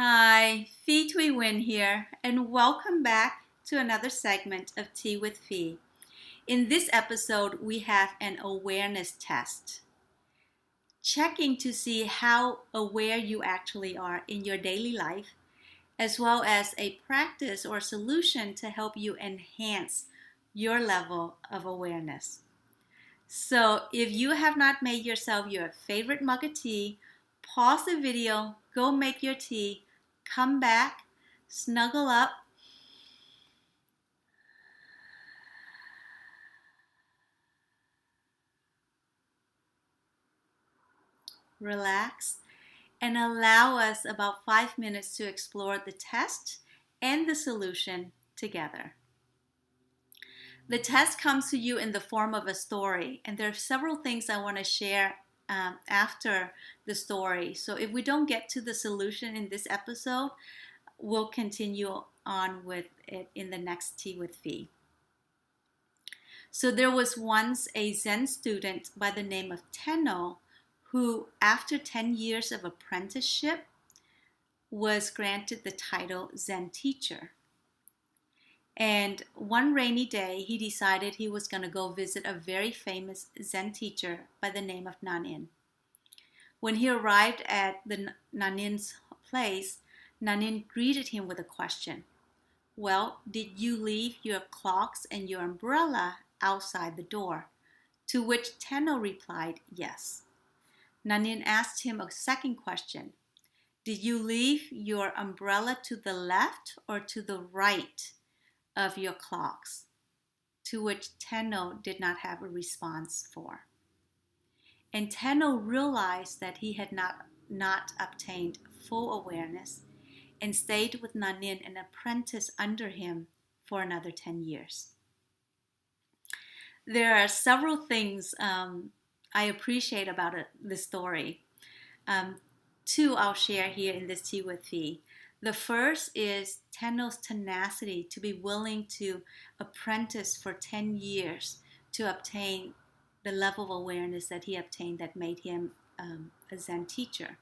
Hi, Fee Tui Win here, and welcome back to another segment of Tea with Fee. In this episode, we have an awareness test, checking to see how aware you actually are in your daily life, as well as a practice or solution to help you enhance your level of awareness. So, if you have not made yourself your favorite mug of tea, pause the video, go make your tea, come back, snuggle up, relax, and allow us about 5 minutes to explore the test and the solution together. The test comes to you in the form of a story, and there are several things I want to share after the story. So if we don't get to the solution in this episode, we'll continue on with it in the next Tea with Fee. So there was once a Zen student by the name of Tenno who, after 10 years of apprenticeship, was granted the title Zen teacher. And one rainy day, he decided he was going to go visit a very famous Zen teacher by the name of Nanin. When he arrived at the Nanin's place, Nanin greeted him with a question. Well, did you leave your clocks and your umbrella outside the door? To which Tenno replied, yes. Nanin asked him a second question. Did you leave your umbrella to the left or to the right of your clocks? To which Tenno did not have a response for. And Tenno realized that he had not obtained full awareness and stayed with Nanin, an apprentice under him, for another 10 years. There are several things I appreciate about the story. Two I'll share here in this Tea with Fee. The first is Tenno's tenacity to be willing to apprentice for 10 years to obtain the level of awareness that he obtained that made him a Zen teacher.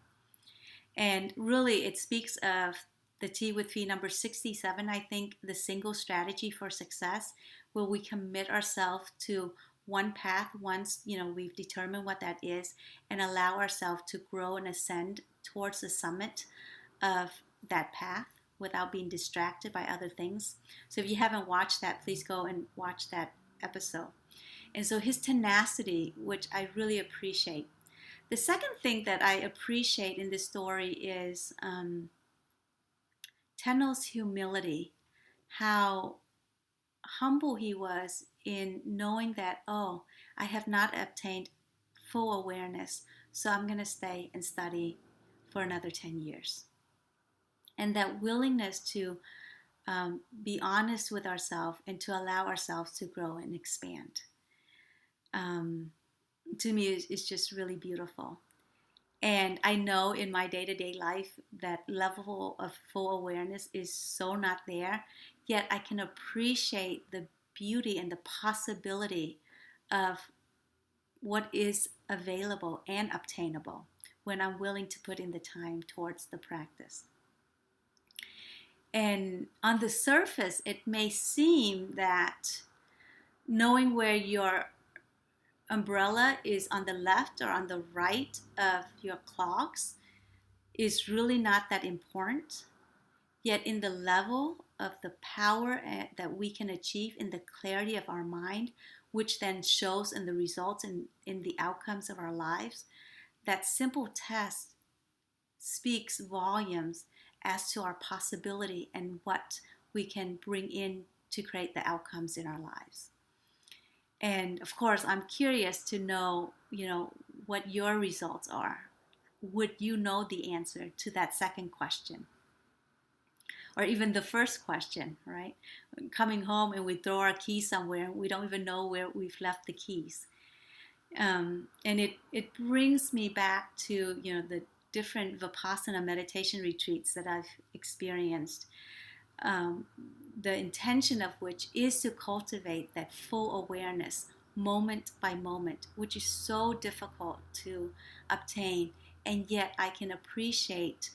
And really, it speaks of the Tea with Fee number 67, I think, the single strategy for success, where we commit ourselves to one path once we've determined what that is, and allow ourselves to grow and ascend towards the summit of that path without being distracted by other things. So if you haven't watched that, please go and watch that episode. And so his tenacity, which I really appreciate. The second thing that I appreciate in this story is Tenno's humility, how humble he was in knowing that, I have not obtained full awareness, so I'm going to stay and study for another 10 years. And that willingness to be honest with ourselves and to allow ourselves to grow and expand. To me, is just really beautiful. And I know in my day-to-day life that level of full awareness is so not there, yet I can appreciate the beauty and the possibility of what is available and obtainable when I'm willing to put in the time towards the practice. And on the surface, it may seem that knowing where your umbrella is on the left or on the right of your clocks is really not that important. Yet in the level of the power that we can achieve in the clarity of our mind, which then shows in the results and in the outcomes of our lives, that simple test speaks volumes as to our possibility and what we can bring in to create the outcomes in our lives. And of course, I'm curious to know, what your results are. Would you know the answer to that second question? Or even the first question, right? Coming home and we throw our keys somewhere, we don't even know where we've left the keys. And it brings me back to, the different Vipassana meditation retreats that I've experienced. The intention of which is to cultivate that full awareness moment by moment, which is so difficult to obtain. And yet I can appreciate